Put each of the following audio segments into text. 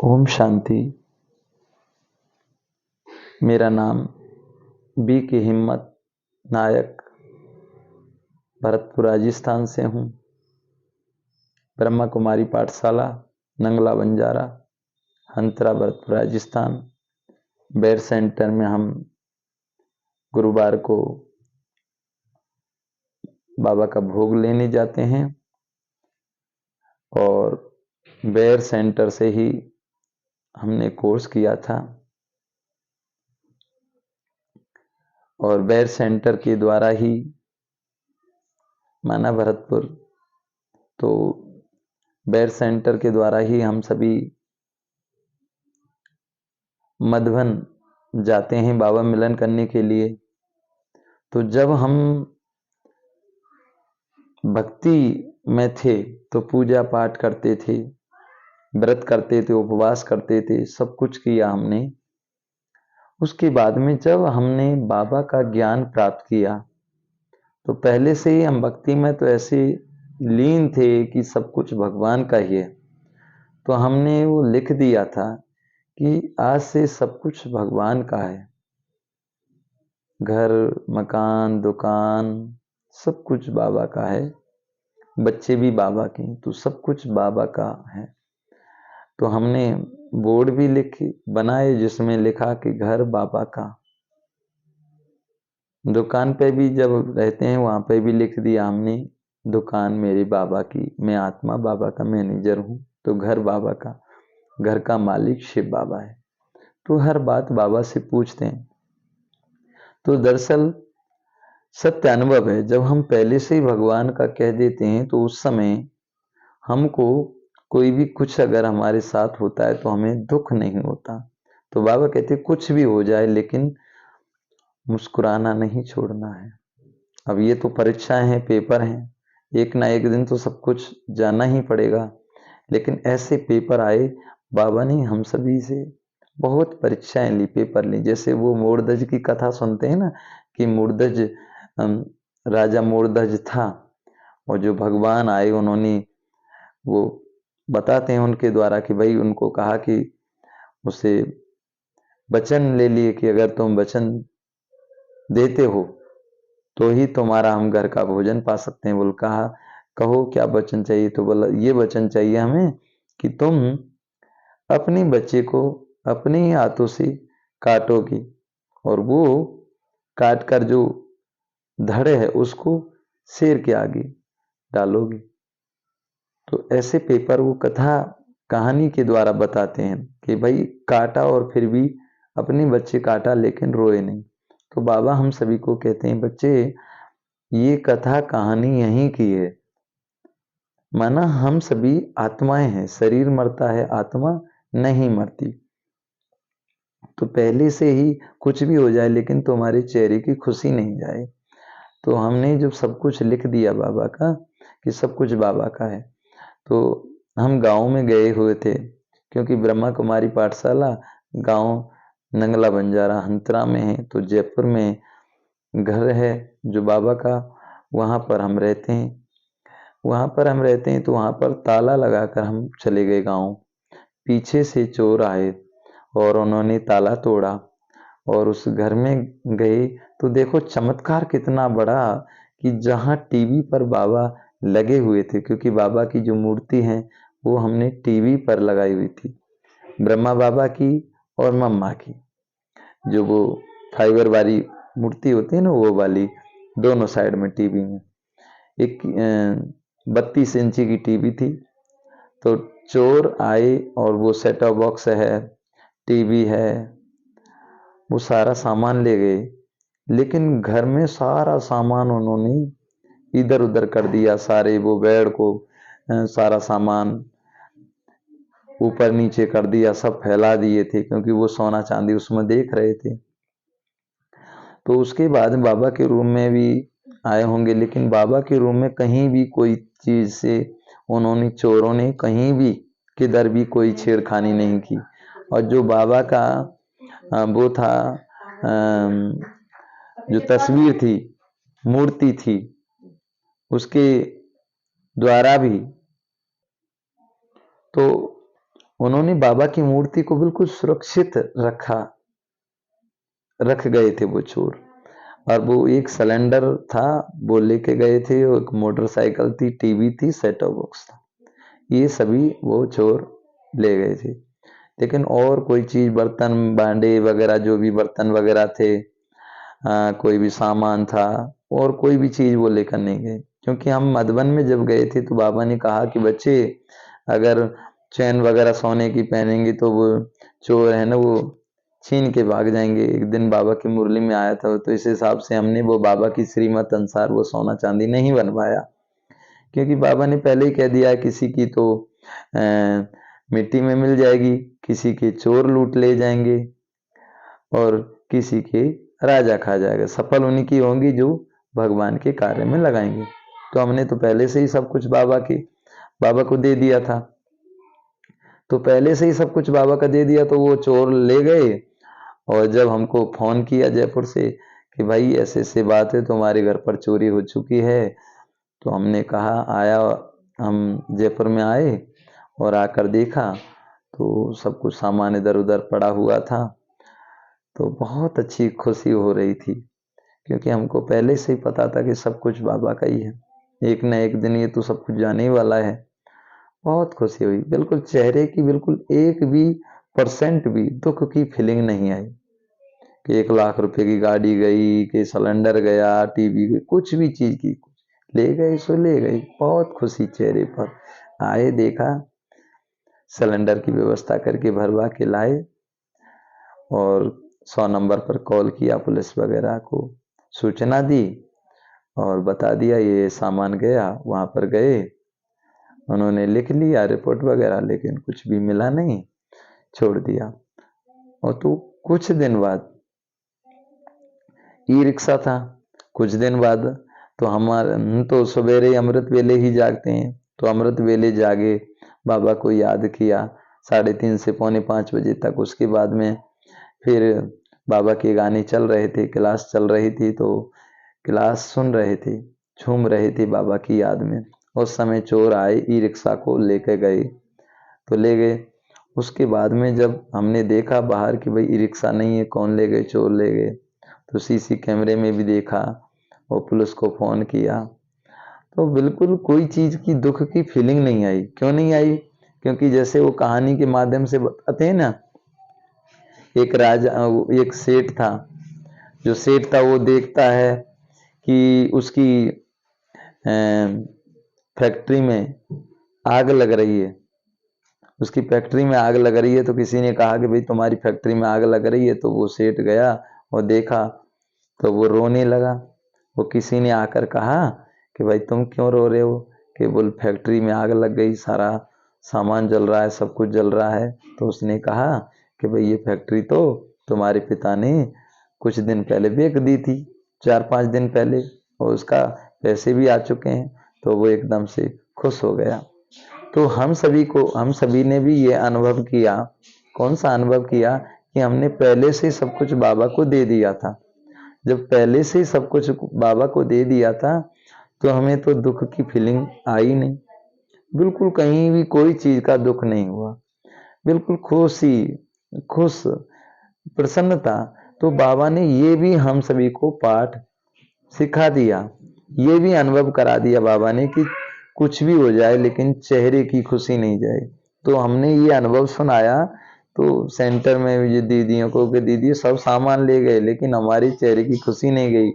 ओम शांति। मेरा नाम बी की हिम्मत नायक, भरतपुर राजस्थान से हूँ। ब्रह्मा कुमारी पाठशाला, नंगला बंजारा, हंतरा, भरतपुर राजस्थान। बेर सेंटर में हम गुरुवार को बाबा का भोग लेने जाते हैं और बेर सेंटर से ही हमने कोर्स किया था और बेर सेंटर के द्वारा ही माना भरतपुर, तो बेर सेंटर के द्वारा ही हम सभी मधुबन जाते हैं बाबा मिलन करने के लिए। तो जब हम भक्ति में थे तो पूजा पाठ करते थे, व्रत करते थे, उपवास करते थे, सब कुछ किया हमने। उसके बाद में जब हमने बाबा का ज्ञान प्राप्त किया तो पहले से ही हम भक्ति में तो ऐसे लीन थे कि सब कुछ भगवान का ही है। तो हमने वो लिख दिया था कि आज से सब कुछ भगवान का है। घर, मकान, दुकान, सब कुछ बाबा का है, बच्चे भी बाबा के, तो सब कुछ बाबा का है। तो हमने बोर्ड भी बनाए जिसमें लिखा कि घर बाबा का। दुकान पे भी जब रहते हैं वहां पे भी लिख दिया हमने, दुकान मेरी बाबा की, मैं आत्मा बाबा का मैनेजर हूँ। तो घर बाबा का, घर का मालिक शिव बाबा है। तो हर बात बाबा से पूछते हैं। तो दरअसल सत्य अनुभव है, जब हम पहले से ही भगवान का कह देते हैं तो उस समय हमको कोई भी कुछ अगर हमारे साथ होता है तो हमें दुख नहीं होता। तो बाबा कहते कुछ भी हो जाए लेकिन मुस्कुराना नहीं छोड़ना है। अब ये तो परीक्षाएं हैं, पेपर हैं, एक ना एक दिन तो सब कुछ जाना ही पड़ेगा। लेकिन ऐसे पेपर आए, बाबा ने हम सभी से बहुत परीक्षाएं ली, पेपर ली। जैसे वो मोरध्वज की कथा सुनते हैं ना, कि मोरध्वज, राजा मोरध्वज था और जो भगवान आए उन्होंने वो बताते हैं उनके द्वारा कि भाई उनको कहा कि उसे वचन ले लिए कि अगर तुम वचन देते हो तो ही तुम्हारा हम घर का भोजन पा सकते हैं। बोल कहा कहो क्या वचन चाहिए? तो बोला ये वचन चाहिए हमें कि तुम अपने बच्चे को अपने ही हाथों से काटोगे और वो काट कर जो धड़ है उसको शेर के आगे डालोगे। तो ऐसे पेपर वो कथा कहानी के द्वारा बताते हैं कि भाई काटा और फिर भी अपने बच्चे काटा लेकिन रोए नहीं। तो बाबा हम सभी को कहते हैं बच्चे ये कथा कहानी यहीं की है, माना हम सभी आत्माएं हैं, शरीर मरता है, आत्मा नहीं मरती। तो पहले से ही कुछ भी हो जाए लेकिन तुम्हारे चेहरे की खुशी नहीं जाए। तो हमने जो सब कुछ लिख दिया बाबा का कि सब कुछ बाबा का है। तो हम गांव में गए हुए थे क्योंकि ब्रह्मा कुमारी पाठशाला गांव नंगला बंजारा हंतरा में है। तो जयपुर में घर है जो बाबा का, वहाँ पर हम रहते हैं। तो वहाँ पर ताला लगाकर हम चले गए गांव। पीछे से चोर आए और उन्होंने ताला तोड़ा और उस घर में गए तो देखो चमत्कार कितना बड़ा कि जहाँ टीवी पर बाबा लगे हुए थे, क्योंकि बाबा की जो मूर्ति है वो हमने टीवी पर लगाई हुई थी, ब्रह्मा बाबा की और मम्मा की। जो वो फाइबर वाली मूर्ति होती है ना, वो वाली, दोनों साइड में टीवी में एक 32 इंची की टीवी थी। तो चोर आए और वो सेट टॉप बॉक्स है, टीवी है, वो सारा सामान ले गए। लेकिन घर में सारा सामान उन्होंने इधर उधर कर दिया, सारे वो बेड को सारा सामान ऊपर नीचे कर दिया, सब फैला दिए थे क्योंकि वो सोना चांदी उसमें देख रहे थे। तो उसके बाद बाबा के रूम में भी आए होंगे, लेकिन बाबा के रूम में कहीं भी कोई चीज से उन्होंने, चोरों ने कहीं भी किधर भी कोई छेड़खानी नहीं की। और जो बाबा का वो था, जो तस्वीर थी, मूर्ति थी, उसके द्वारा भी तो उन्होंने बाबा की मूर्ति को बिल्कुल सुरक्षित रख गए थे वो चोर। और वो एक सिलेंडर था, वो लेके गए थे, एक मोटरसाइकिल थी, टीवी थी, सेटअप बॉक्स था, ये सभी वो चोर ले गए थे। लेकिन और कोई चीज, बर्तन भांडे वगैरह, जो भी बर्तन वगैरह थे, कोई भी सामान था, और कोई भी चीज वो लेकर नहीं गए। क्योंकि हम मधुबन में जब गए थे तो बाबा ने कहा कि बच्चे अगर चैन वगैरह सोने की पहनेंगे तो वो चोर है ना, वो छीन के भाग जाएंगे। एक दिन बाबा की मुरली में आया था, तो इस हिसाब से हमने वो बाबा की श्रीमत अनुसार वो सोना चांदी नहीं बनवाया। क्योंकि बाबा ने पहले ही कह दिया, किसी की तो मिट्टी में मिल जाएगी, किसी के चोर लूट ले जाएंगे, और किसी के राजा खा जाएगा। सफल उन्हीं की होंगी जो भगवान के कार्य में लगाएंगे। तो हमने तो पहले से ही सब कुछ बाबा को दे दिया था। तो पहले से ही सब कुछ बाबा का दे दिया, तो वो चोर ले गए। और जब हमको फोन किया जयपुर से कि भाई ऐसे ऐसे बात है, तुम्हारे घर पर चोरी हो चुकी है, तो हमने कहा, हम जयपुर में आए और आकर देखा तो सब कुछ सामान इधर उधर पड़ा हुआ था। तो बहुत अच्छी खुशी हो रही थी, क्योंकि हमको पहले से ही पता था कि सब कुछ बाबा का ही है, एक न एक दिन ये तो सब कुछ जाने ही वाला है। बहुत खुशी हुई, बिल्कुल चेहरे की बिल्कुल एक भी परसेंट भी दुख की फीलिंग नहीं आई कि 1 लाख रुपए की गाड़ी गई, कि सिलेंडर गया, टीवी गई, कुछ भी चीज की ले गए सो ले गई। बहुत खुशी चेहरे पर। आए, देखा, सिलेंडर की व्यवस्था करके भरवा के लाए, और 100 नंबर पर कॉल किया, पुलिस वगैरह को सूचना दी और बता दिया ये सामान गया। वहां पर गए, उन्होंने लिख लिया रिपोर्ट वगैरह, लेकिन कुछ भी मिला नहीं, छोड़ दिया। और तो कुछ दिन बाद ई रिक्शा था, कुछ दिन बाद तो हम तो सवेरे अमृत वेले ही जागते हैं, तो अमृत वेले जागे, बाबा को याद किया 3:30 से 4:45 बजे तक। उसके बाद में फिर बाबा के गाने चल रहे थे, क्लास चल रही थी, तो क्लास सुन रहे थे, झूम रहे थे बाबा की याद में। उस समय चोर आए, ई रिक्शा को लेके गए, तो ले गए। उसके बाद में जब हमने देखा बाहर कि भाई ई रिक्शा नहीं है, कौन ले गए, चोर ले गए, तो सीसी कैमरे में भी देखा और पुलिस को फोन किया, तो बिल्कुल कोई चीज की दुख की फीलिंग नहीं आई। क्यों नहीं आई? क्योंकि जैसे वो कहानी के माध्यम से बताते हैं ना, एक राजा, एक सेठ था, जो सेठ था वो देखता है कि उसकी फैक्ट्री में आग लग रही है, उसकी फैक्ट्री में आग लग रही है, तो किसी ने कहा कि भाई तुम्हारी फैक्ट्री में आग लग रही है, तो वो सेठ गया और देखा, तो वो रोने लगा। वो किसी ने आकर कहा कि भाई तुम क्यों रो रहे हो, कि बोल फैक्ट्री में आग लग गई, सारा सामान जल रहा है, सब कुछ जल रहा है। तो उसने कहा कि भाई ये फैक्ट्री तो तुम्हारे पिता ने कुछ दिन पहले बेच दी थी, 4-5 दिन पहले, और उसका पैसे भी आ चुके हैं। तो वो एकदम से खुश हो गया। तो हम सभी ने भी ये अनुभव किया। कौन सा अनुभव किया? कि हमने पहले से सब कुछ बाबा को दे दिया था। जब पहले से सब कुछ बाबा को दे दिया था, तो हमें तो दुख की फीलिंग आई नहीं, बिल्कुल कहीं भी कोई चीज का दुख नहीं हुआ, बिल्कुल खुश, प्रसन्नता। तो बाबा ने ये भी हम सभी को पाठ सिखा दिया, ये भी अनुभव करा दिया बाबा ने कि कुछ भी हो जाए लेकिन चेहरे की खुशी नहीं जाए। तो हमने ये अनुभव सुनाया, तो सेंटर में ये दीदियों को कि दीदी सब सामान ले गए, लेकिन हमारी चेहरे की खुशी नहीं गई।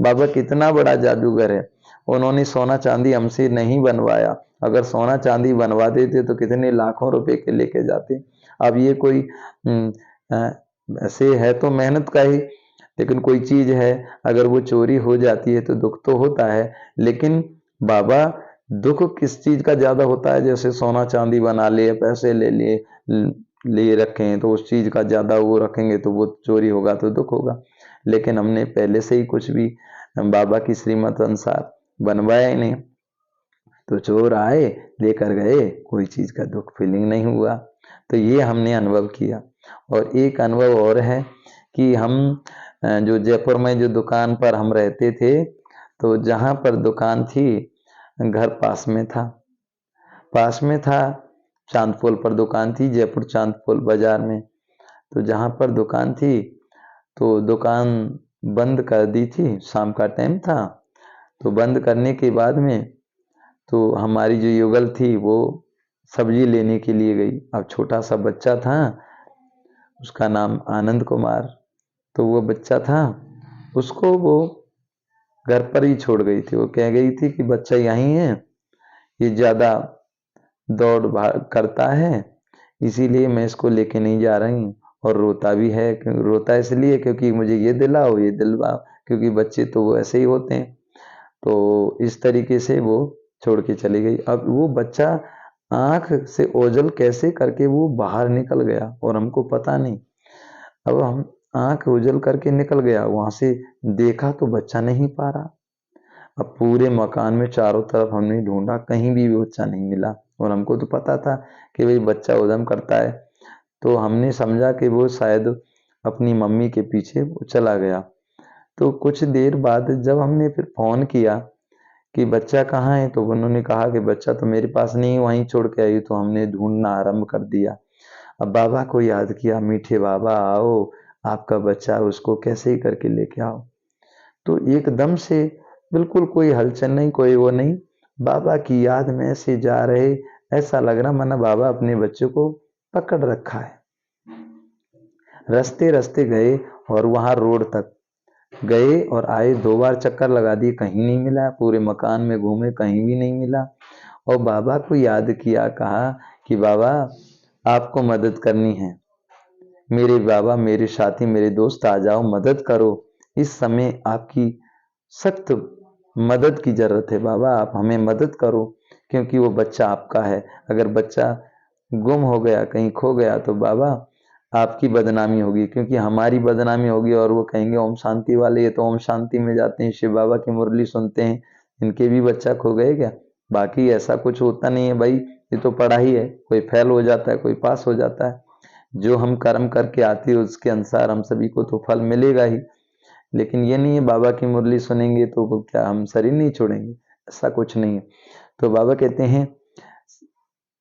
बाबा कितना बड़ा जादूगर है, उन्होंने सोना चांदी हमसे नहीं बनवाया। अगर सोना चांदी बनवा देते तो कितने लाखों रुपए के लेके जाते। अब ये कोई ऐसे है तो मेहनत का ही, लेकिन कोई चीज है अगर वो चोरी हो जाती है तो दुख तो होता है। लेकिन बाबा, दुख किस चीज का ज्यादा होता है? जैसे सोना चांदी बना लिए, पैसे ले लिए रखे हैं, तो उस चीज का ज्यादा वो रखेंगे तो वो चोरी होगा तो दुख होगा। लेकिन हमने पहले से ही कुछ भी बाबा की श्रीमत अनुसार बनवाया ही नहीं, तो चोर आए लेकर गए, कोई चीज का दुख फीलिंग नहीं हुआ। तो ये हमने अनुभव किया। और एक अनुभव और है कि हम जो जयपुर में जो दुकान पर हम रहते थे, तो जहां पर दुकान थी घर पास में था, चांदपोल पर दुकान थी, जयपुर चांदपोल बाजार में। तो जहाँ पर दुकान थी तो दुकान बंद कर दी थी, शाम का टाइम था। तो बंद करने के बाद में तो हमारी जो युगल थी वो सब्जी लेने के लिए गई। अब छोटा सा बच्चा था, उसका नाम आनंद कुमार, तो वो बच्चा था, उसको वो घर पर ही छोड़ गई थी। वो कह गई थी कि बच्चा यहीं है, ये ज़्यादा दौड़ भाग करता है, इसीलिए मैं इसको लेके नहीं जा रही हूँ। और रोता भी है, रोता इसलिए क्योंकि मुझे ये दिलाओ ये दिलवाओ, क्योंकि बच्चे तो वो ऐसे ही होते हैं। तो इस तरीके से वो छोड़ के चली गई। अब वो बच्चा आंख से ओझल कैसे करके वो बाहर निकल गया और हमको पता नहीं। अब हम आंख ओझल करके निकल गया, वहां से देखा तो बच्चा नहीं पा रहा। अब पूरे मकान में चारों तरफ हमने ढूंढा, कहीं भी बच्चा नहीं मिला। और हमको तो पता था कि भाई बच्चा उधम करता है, तो हमने समझा कि वो शायद अपनी मम्मी के पीछे वो चला गया। तो कुछ देर बाद जब हमने फिर फोन किया कि बच्चा कहाँ है, तो उन्होंने कहा कि बच्चा तो मेरे पास नहीं, वहीं छोड़ के आई। तो हमने ढूंढना आरंभ कर दिया। अब बाबा को याद किया, मीठे बाबा आओ, आपका बच्चा, उसको कैसे ही करके लेके आओ। तो एकदम से बिल्कुल कोई हलचल नहीं, कोई वो नहीं, बाबा की याद में ऐसे जा रहे, ऐसा लग रहा माना बाबा अपने बच्चे को पकड़ रखा है। रास्ते रास्ते गए और वहां रोड तक गए और आए, 2 बार चक्कर लगा दिए, कहीं नहीं मिला। पूरे मकान में घूमे, कहीं भी नहीं मिला। और बाबा को याद किया, कहा कि बाबा आपको मदद करनी है, मेरे बाबा, मेरे साथी, मेरे दोस्त, आ जाओ, मदद करो। इस समय आपकी सख्त मदद की जरूरत है बाबा, आप हमें मदद करो, क्योंकि वो बच्चा आपका है। अगर बच्चा गुम हो गया, कहीं खो गया, तो बाबा आपकी बदनामी होगी, क्योंकि हमारी बदनामी होगी। और वो कहेंगे ओम शांति वाले, ये तो ओम शांति में जाते हैं, शिव बाबा की मुरली सुनते हैं, इनके भी बच्चा खो गए क्या? बाकी ऐसा कुछ होता नहीं है भाई, ये तो पढ़ाई है, कोई फेल हो जाता है, कोई पास हो जाता है। जो हम कर्म करके आते हैं उसके अनुसार हम सभी को तो फल मिलेगा ही। लेकिन ये नहीं है बाबा की मुरली सुनेंगे तो वो क्या हम शरीर नहीं छोड़ेंगे, ऐसा कुछ नहीं है। तो बाबा कहते हैं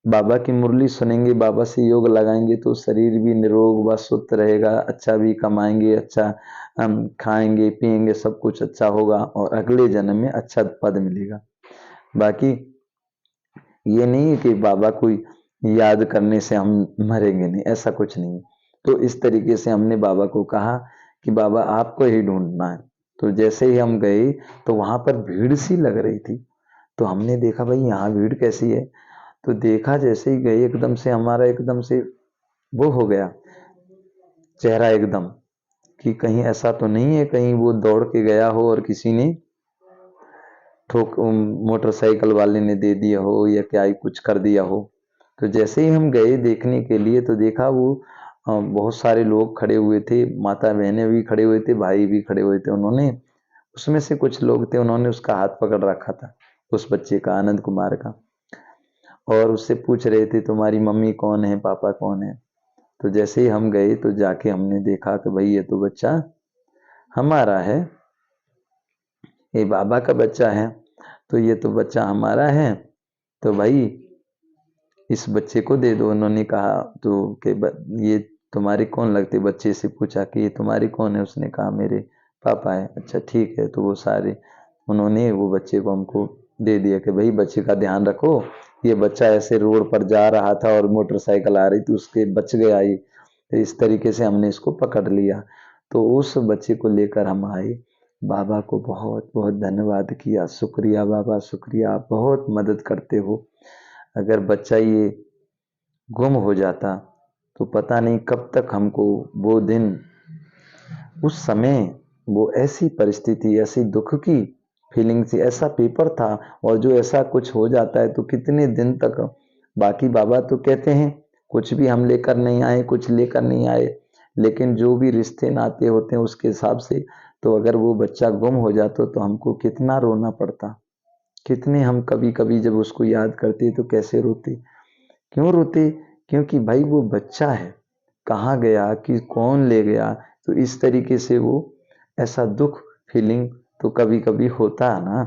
बाबा की मुरली सुनेंगे, बाबा से योग लगाएंगे तो शरीर भी निरोग व स्वस्थ रहेगा, अच्छा भी कमाएंगे, अच्छा हम खाएंगे पिएंगे, सब कुछ अच्छा होगा और अगले जन्म में अच्छा पद मिलेगा। बाकी ये नहीं है कि बाबा को याद करने से हम मरेंगे, नहीं, ऐसा कुछ नहीं है। तो इस तरीके से हमने बाबा को कहा कि बाबा आपको ही ढूंढना है। तो जैसे ही हम गए तो वहां पर भीड़ सी लग रही थी। तो हमने देखा भाई यहाँ भीड़ कैसी है। तो देखा जैसे ही गए, एकदम से हमारा एकदम से वो हो गया चेहरा एकदम, कि कहीं ऐसा तो नहीं है कहीं वो दौड़ के गया हो और किसी ने ठोक मोटरसाइकिल वाले ने दे दिया हो या क्या ही कुछ कर दिया हो। तो जैसे ही हम गए देखने के लिए तो देखा वो बहुत सारे लोग खड़े हुए थे, माता बहनें भी खड़े हुए थे, भाई भी खड़े हुए थे। उन्होंने उसमें से कुछ लोग थे, उन्होंने उसका हाथ पकड़ रखा था, उस बच्चे का, आनंद कुमार का, और उससे पूछ रहे थे तुम्हारी मम्मी कौन है, पापा कौन है। तो जैसे ही हम गए तो जाके हमने देखा कि भाई ये तो बच्चा हमारा है, ये बाबा का बच्चा है, तो ये तो बच्चा हमारा है, तो भाई इस बच्चे को दे दो। उन्होंने कहा तो कि ये तुम्हारे कौन लगते, बच्चे से पूछा कि ये तुम्हारे कौन है, उसने कहा मेरे पापा है। अच्छा ठीक है, तो वो सारे उन्होंने वो बच्चे को हमको दे दिया कि भाई बच्चे का ध्यान रखो, ये बच्चा ऐसे रोड पर जा रहा था और मोटरसाइकिल आ रही थी, उसके बच गया ये। तो इस तरीके से हमने इसको पकड़ लिया। तो उस बच्चे को लेकर हम आए, बाबा को बहुत बहुत धन्यवाद किया, शुक्रिया बाबा शुक्रिया, आप बहुत मदद करते हो। अगर बच्चा ये गुम हो जाता तो पता नहीं कब तक हमको वो दिन, उस समय वो ऐसी परिस्थिति, ऐसी दुख की फीलिंग थी, ऐसा पेपर था, और जो ऐसा कुछ हो जाता है तो कितने दिन तक। बाकी बाबा तो कहते हैं कुछ भी हम लेकर नहीं आए, कुछ लेकर नहीं आए, लेकिन जो भी रिश्ते नाते होते हैं उसके हिसाब से, तो अगर वो बच्चा गुम हो जाता तो हमको कितना रोना पड़ता, कितने हम कभी कभी जब उसको याद करते तो कैसे रोते। क्यों रोते? क्योंकि भाई वो बच्चा है, कहाँ गया, कि कौन ले गया। तो इस तरीके से वो ऐसा दुख फीलिंग तो कभी कभी होता है ना।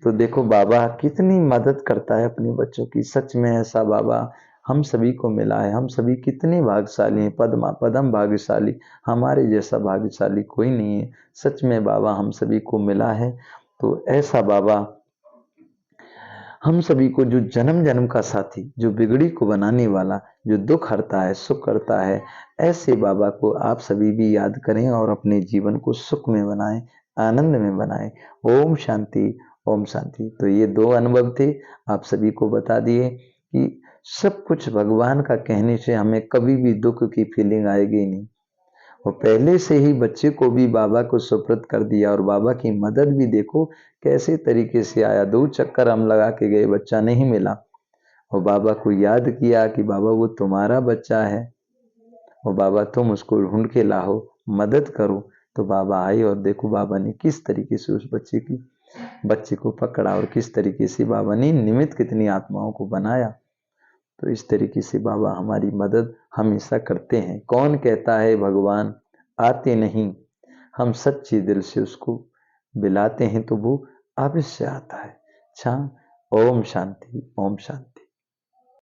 तो देखो बाबा कितनी मदद करता है अपने बच्चों की, सच में ऐसा बाबा हम सभी को मिला है। हम सभी कितने भाग्यशाली हैं, पद्मा पदम भाग्यशाली, हमारे जैसा भाग्यशाली कोई नहीं है। सच में बाबा हम सभी को मिला है। तो ऐसा बाबा हम सभी को, जो जन्म जन्म का साथी, जो बिगड़ी को बनाने वाला, जो दुख हरता है सुख करता है, ऐसे बाबा को आप सभी भी याद करें और अपने जीवन को सुख में बनाएं, आनंद में बनाएं। ओम शांति, ओम शांति। तो ये दो अनुभव थे, आप सभी को बता दिए कि सब कुछ भगवान का कहने से हमें कभी भी दुख की फीलिंग आएगी नहीं। वो पहले से ही बच्चे को भी बाबा को सुपुर्द कर दिया, और बाबा की मदद भी देखो कैसे तरीके से आया। 2 चक्कर हम लगा के गए, बच्चा नहीं मिला, और बाबा को याद किया कि बाबा वो तुम्हारा बच्चा है, और बाबा तुम उसको ढूंढ के लाओ, मदद करो। तो बाबा आए, और देखो बाबा ने किस तरीके से उस बच्चे को पकड़ा, और किस तरीके से बाबा ने निमित्त कितनी आत्माओं को बनाया। तो इस तरीके से बाबा हमारी मदद हमेशा करते हैं। कौन कहता है भगवान आते नहीं, हम सच्चे दिल से उसको बुलाते हैं तो वो अवश्य आता है। अच्छा, ओम शांति, ओम शांति।